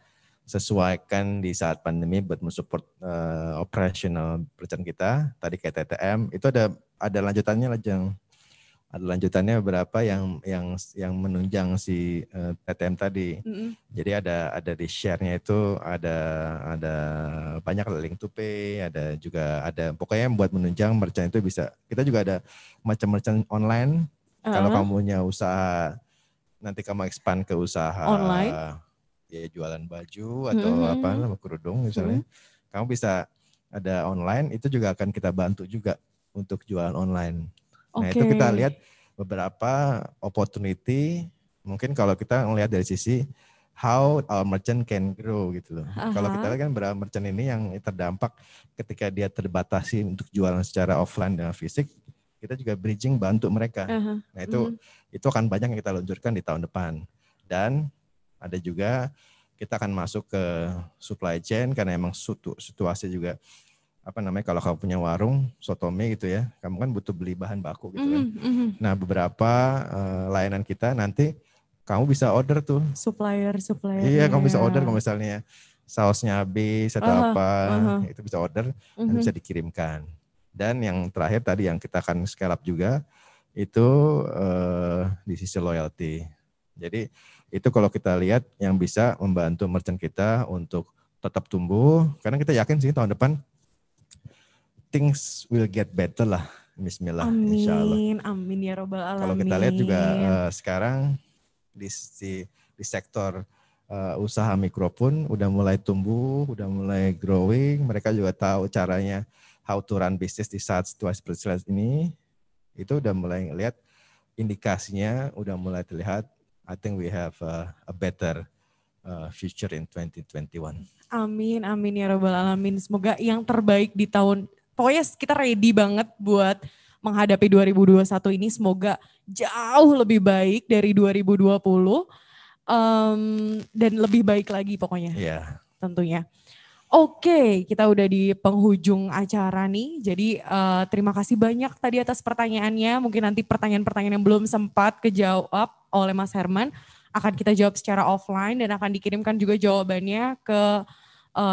sesuaikan di saat pandemi buat mensupport operational merchant kita. Tadi kayak TTM itu ada lanjutannya yang ada lanjutannya beberapa yang menunjang si TTM tadi. Jadi ada di share-nya itu ada banyak link to pay, ada pokoknya buat menunjang merchant itu bisa. Kita juga ada macam merchant online. Kalau kamu punya usaha, nanti kamu expand ke usaha online, ya jualan baju atau kerudung misalnya, kamu bisa ada online, itu juga akan kita bantu juga untuk jualan online. Nah itu kita lihat beberapa opportunity, mungkin kalau kita ngelihat dari sisi how our merchant can grow gitu loh. Kalau kita lihat kan beberapa merchant ini yang terdampak ketika dia terbatasi untuk jualan secara offline dan fisik, kita juga bridging bantu mereka. Nah itu akan banyak yang kita luncurkan di tahun depan. Dan ada juga kita akan masuk ke supply chain karena emang situasi juga kalau kamu punya warung sotomi gitu ya, kamu kan butuh beli bahan baku gitu kan. Nah beberapa layanan kita nanti kamu bisa order tuh. Supplier. Iya, kamu bisa order kalau misalnya sausnya habis atau itu bisa order dan bisa dikirimkan. Dan yang terakhir tadi yang kita akan scale up juga itu di sisi loyalty. Jadi itu kalau kita lihat yang bisa membantu merchant kita untuk tetap tumbuh, karena kita yakin sih tahun depan things will get better lah, bismillah, insya Allah. Amin ya robbal alamin. Kalau kita lihat juga sekarang di sektor usaha mikro pun udah mulai tumbuh, udah mulai growing. Mereka juga tahu caranya how to run business di saat situasi seperti ini. Itu udah mulai lihat indikasinya, udah mulai terlihat. I think we have a better future in 2021. Amin ya robbal alamin. Semoga yang terbaik di tahun. Pokoknya kita ready banget buat menghadapi 2021 ini. Semoga jauh lebih baik dari 2020 dan lebih baik lagi pokoknya. Tentunya. Oke, kita udah di penghujung acara nih. Jadi terima kasih banyak tadi atas pertanyaannya. Mungkin nanti pertanyaan-pertanyaan yang belum sempat kejawab oleh Mas Herman akan kita jawab secara offline dan akan dikirimkan juga jawabannya ke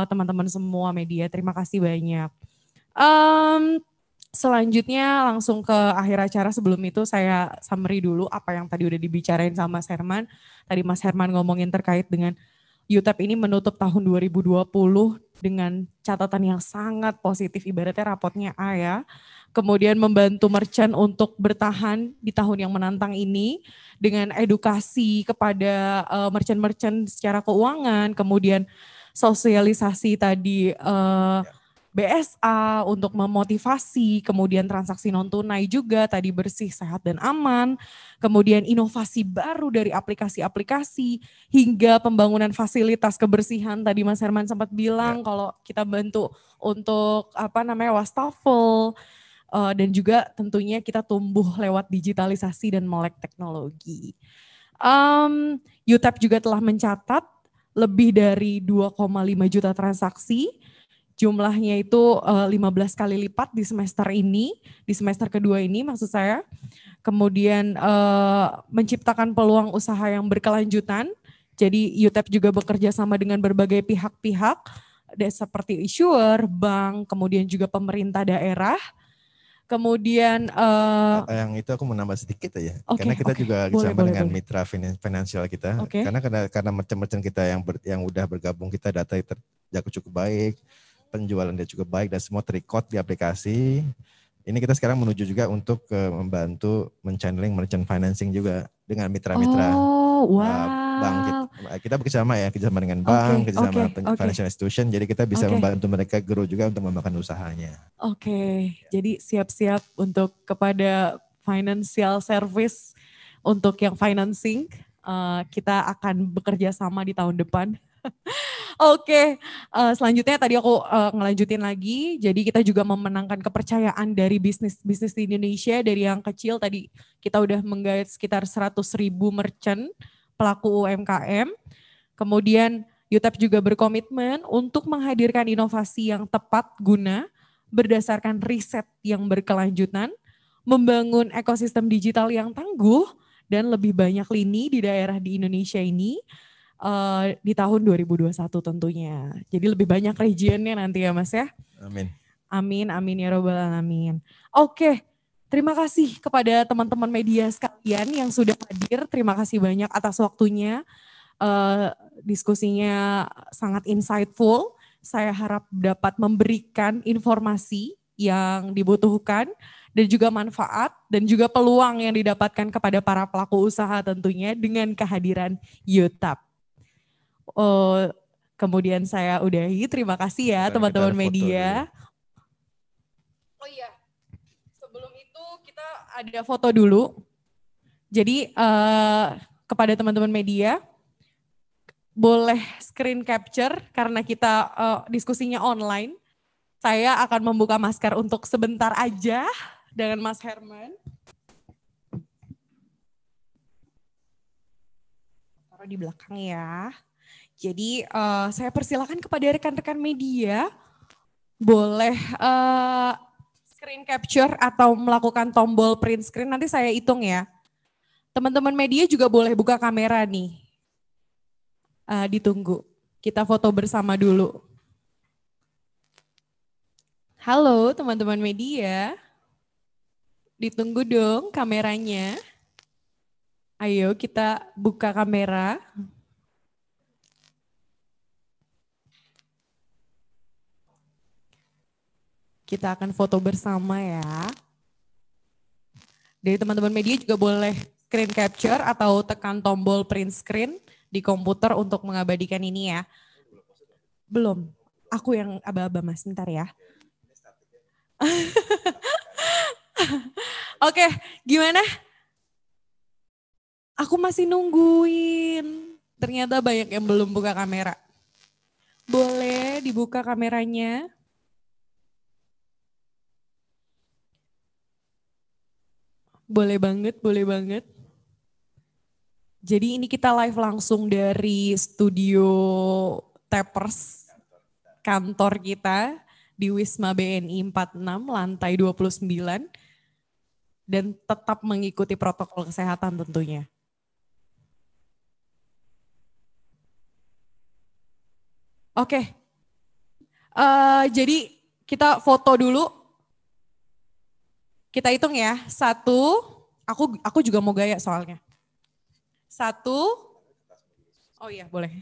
teman-teman semua media. Terima kasih banyak. Selanjutnya langsung ke akhir acara. Sebelum itu saya summary dulu apa yang tadi udah dibicarain sama Mas Herman. Tadi Mas Herman ngomongin terkait dengan UTEP ini menutup tahun 2020 dengan catatan yang sangat positif, ibaratnya rapotnya A ya. Kemudian membantu merchant untuk bertahan di tahun yang menantang ini dengan edukasi kepada merchant-merchant secara keuangan, kemudian sosialisasi tadi BSA untuk memotivasi, kemudian transaksi non tunai juga tadi bersih, sehat dan aman, kemudian inovasi baru dari aplikasi-aplikasi hingga pembangunan fasilitas kebersihan tadi Mas Herman sempat bilang kalau kita bantu untuk wastafel dan juga tentunya kita tumbuh lewat digitalisasi dan melek teknologi. UTEP juga telah mencatat lebih dari 2,5 juta transaksi. Jumlahnya itu 15 kali lipat di semester ini, di semester kedua ini maksud saya. Kemudian menciptakan peluang usaha yang berkelanjutan. Jadi UTEP juga bekerja sama dengan berbagai pihak-pihak seperti issuer, bank, kemudian juga pemerintah daerah. Kemudian yang itu aku mau nambah sedikit aja, karena kita juga sama dengan mitra finansial kita. Karena merchant-merchant kita yang udah bergabung, kita data terjaga cukup baik. Penjualan dia cukup baik dan semua terrecord di aplikasi. Ini kita sekarang menuju juga untuk membantu men-channeling merchant financing juga dengan mitra-mitra bank. Kita bekerjasama dengan bank, kerjasama financial institution. Jadi kita bisa membantu mereka grow juga untuk mengembangkan usahanya. Jadi siap-siap untuk kepada financial service untuk yang financing. Kita akan bekerja sama di tahun depan. Selanjutnya tadi aku ngelanjutin lagi. Jadi kita juga memenangkan kepercayaan dari bisnis di Indonesia dari yang kecil. Tadi kita udah menggait sekitar 100.000 merchant pelaku UMKM. Kemudian UTEP juga berkomitmen untuk menghadirkan inovasi yang tepat guna berdasarkan riset yang berkelanjutan, membangun ekosistem digital yang tangguh dan lebih banyak lini di daerah di Indonesia ini. Di tahun 2021 tentunya. Jadi lebih banyak regionnya nanti ya Mas ya. Amin. Amin ya robbal alamin. Terima kasih kepada teman-teman media sekalian yang sudah hadir. Terima kasih banyak atas waktunya. Diskusinya sangat insightful. Saya harap dapat memberikan informasi yang dibutuhkan dan juga manfaat dan juga peluang yang didapatkan kepada para pelaku usaha tentunya dengan kehadiran UTAP. Kemudian saya udahi. Terima kasih ya teman-teman media. Oh iya. Sebelum itu kita ada foto dulu. Jadi kepada teman-teman media boleh screen capture karena kita diskusinya online. Saya akan membuka masker untuk sebentar aja dengan Mas Herman. Taruh di belakang ya. Jadi saya persilakan kepada rekan-rekan media boleh screen capture atau melakukan tombol print screen, nanti saya hitung ya. Teman-teman media juga boleh buka kamera nih. Ditunggu. Kita foto bersama dulu. Halo teman-teman media. Ditunggu dong kameranya. Ayo kita buka kamera. Kita akan foto bersama ya. Dari teman-teman media juga boleh screen capture atau tekan tombol print screen di komputer untuk mengabadikan ini ya. Belum, aku yang aba-aba Mas, bentar ya. Oke, gimana? Aku masih nungguin. Ternyata banyak yang belum buka kamera. Boleh dibuka kameranya. Boleh banget, boleh banget. Jadi ini kita live langsung dari studio Tapers, kantor kita di Wisma BNI 46, lantai 29. Dan tetap mengikuti protokol kesehatan tentunya. Oke, jadi kita foto dulu. Kita hitung ya, 1, aku juga mau gaya soalnya. 1, oh iya boleh.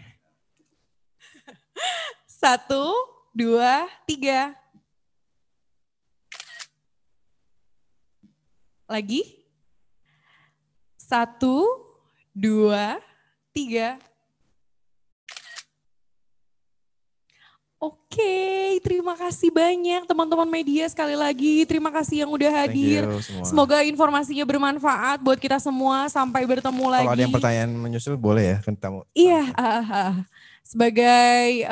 1, 2, 3. Lagi. 1, 2, 3. Oke, terima kasih banyak teman-teman media sekali lagi. Terima kasih yang udah hadir. Semoga informasinya bermanfaat buat kita semua. Sampai bertemu lagi. Kalau ada yang pertanyaan menyusul boleh ya. Iya, sebagai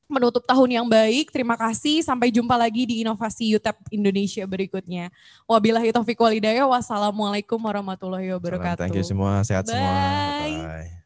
menutup tahun yang baik, terima kasih. Sampai jumpa lagi di Inovasi UTAP Indonesia berikutnya. Wabillahi taufiq walhidayah. Wassalamualaikum warahmatullahi wabarakatuh. Thank you semua, sehat semua. Bye.